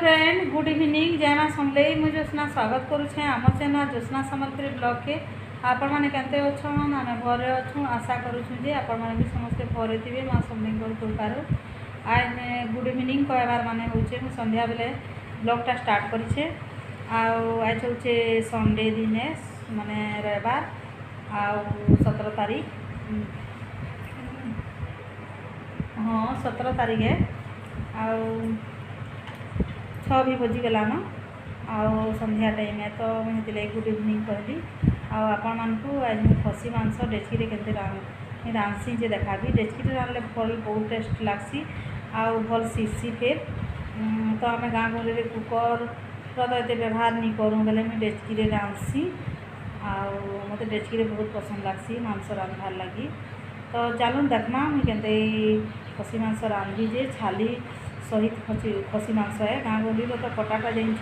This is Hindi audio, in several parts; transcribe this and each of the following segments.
फ्रेंड गुड इवनिंग जय माँ समलेई मुझे ज्योत्ना स्वागत करुचे आम चैनल ज्योत्ना सम्बलपुरी ब्लॉग के आपण मैंने केंते अच्छन आम घरे अच्छू आशा करुँ जे आपण मैंने भी समस्ते घरे थे माँ समलेई कृपार आज गुड इवनिंग कहबार माने हूँ संध्या बेले ब्लॉगटा स्टार्ट करें आज हूँ संडे दिने माने रविवार आउ 17 तारीख हाँ 17 तारीख है आउ 6 भी बजिगलान आउ संध्या टाइम है तो मुझे गुड इवनिंग कहली आपण मानू आज मुझे खसी मांस डेचकी के रांधसी जे देखा डेचकी रांधले भल बहुत टेस्ट लगसी आउ भल सीसी फिर तो आम गाँ गहली कुकर तो ये व्यवहार नहीं करूँ बेले मुझे डेचकी रांधसी मत डेचकी बहुत पसंद लगसी मांस रांधार लगी तो चलूँ देखमा मुझे खसी मांस रांधि जे छाली सहित खसी मांस है गाँ गहली तो कटाटा जाइन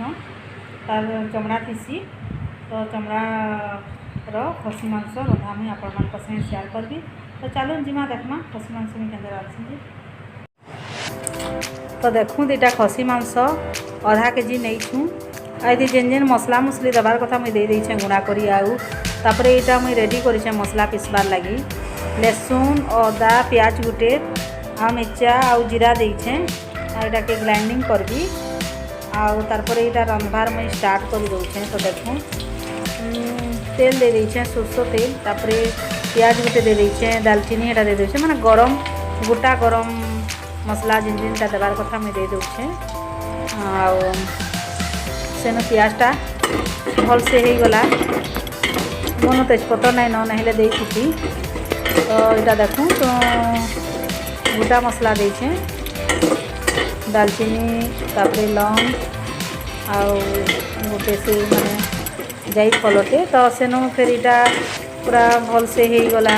तार चमड़ा थीसी तो चमड़ा खसी मांस रंधा मुझे आपण संगे शेयर करी तो चलो जिमा देखमा खसी मांस मुझे केंद्र रांधि तो देखूँ दुटा खसी मांस आधा केजी नहीं छूँ ये जेन जेन मसला मुसली देवार कथा मुझे दे गुणा करी आउर यहाँ मुझे रेडी कर मसला पिसबार लगी लहसुन अदा प्याज गुटे आ मिर्चा आउ जीरा देछे यहाँ के ग्राइंडिंग करबी आउर यहाँ रंधबार मुझे स्टार्ट कर दूचे तो देखूँ तेल दे देछे सरसों तेल तापर प्याज गुटे दे देछे दालचीनी यहाँ दे देछे माने गरम गोटा गरम मसला जिन जिनटा देवार कथा मुझे दे दूचे सेन प्याजटा भल से हो गला मन तेजपत्र नाइन ना दे थी तो यहाँ देखूँ तो गोटा मसला देछे दालचीनी तापर लौंग आउ गोटे से माने जाई फलटे तो सेनु फिर यहाँ पूरा भल से हो गला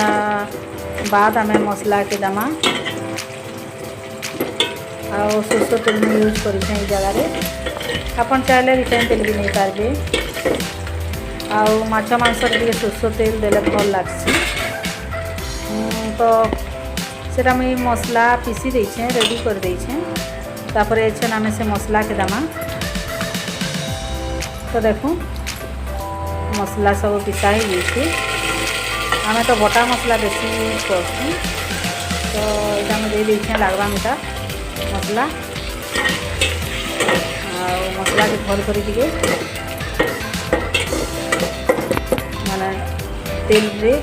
बाद आम मसला के दमा आउ सरसों तेल में यूज कर जगार आपन चाहले रिफाइन तेल भी नहीं पारे आउ माछ मांस टे सरसों तेल देले भल लगसी तो सेटा मुझे मसला पीसी देछे रेडी कर देछे तापर एछन आमे से मसला के दमा तो देखूँ मसला सब पिसा ही जाइए आमे तो बटा मसला बेसी यूज करछी तो यहाँ मुझे दे देछे लागवा मिटा मसला मसला के भल कर माने तेल रे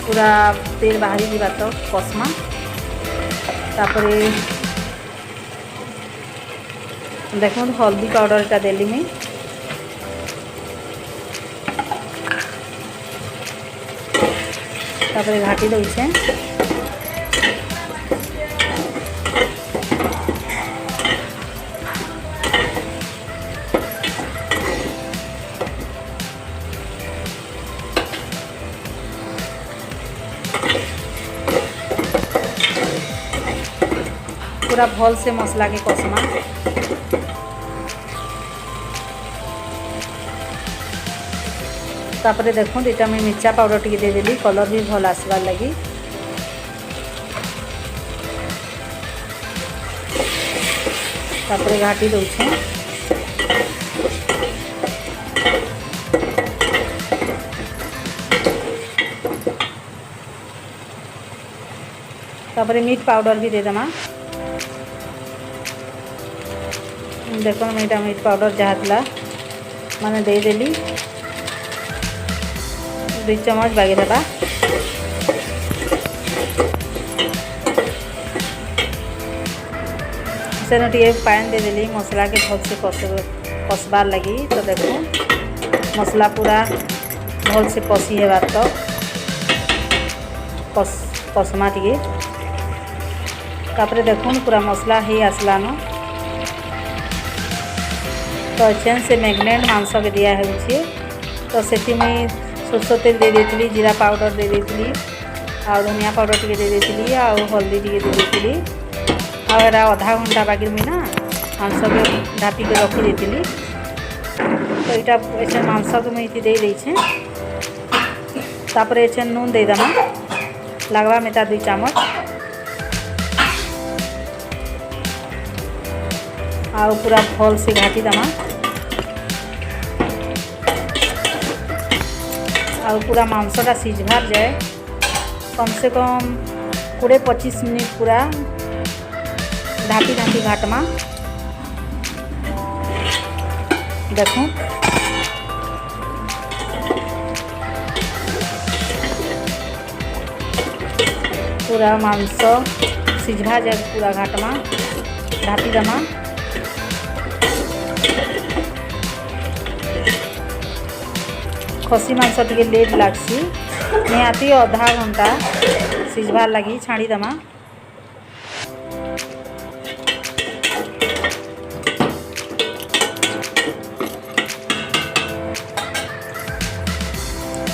पूरा तेल बाहरी जीवा तो कस्मा तापर देखो हल्दी पाउडर टा देली मुई तापर घाटी दउछे पूरा भल से मसला के कस्मा तापर देखो यहाँ मुझे मिर्चा पाउडर टी दे देली कलर भी भल आसबार लगी तापर घाटी दउछे तापर मीट पाउडर भी दे देमा देखो मैं मीट पाउडर जहाँ था मैंने देदेली 2 चम्मच बागी देवा सेन टे पानी देदेली मसला के भल से कषबार लगी तो देखो मसला पूरा भल से कषी हेबार तो कषमा टे तापर देखो पूरा मसला ही आसलान तो चेन से मैग्नेट मांस के दिया है तो से मुई सरसों तेल दे देती जीरा पाउडर दे देती आ धनिया पाउडर टी दे देती आ हल्दी टी दे देती आधा घंटा बाकी मुई ना मांस के ढापी के रखी देती तो यहाँ ऐसे मांस के मुझे दे देछे तापर ऐसे नून दे देमा लगवा मेटा 2 चम्मच आउ पूरा भल से घाटी दमा आउ पूरा मांसटा सिझबार जाए कम से कम 20-25 मिनिट पूरा ढाँपी ढाँपी घाटमा। देखूँ पूरा मांस सिझा जाए पूरा घाटमा ढाँपी दमा। खसी मांस टे लेट लागसी निहाती आधा घंटा सिझबार लगी छाड़ी दमा।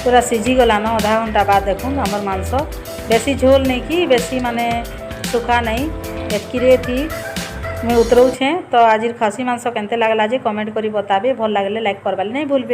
पूरा सिझी गलान आधा घंटा बाद देखूँ हमर मांस बेसी झोल नहीं कि बेसी माने सुखा नहीं एतकी थी मुझे उतरौछे। तो आज खसी मांस केनते लागला जे कमेंट करी बताबे। भल लागले लाइक करबाले नहीं भूलबे।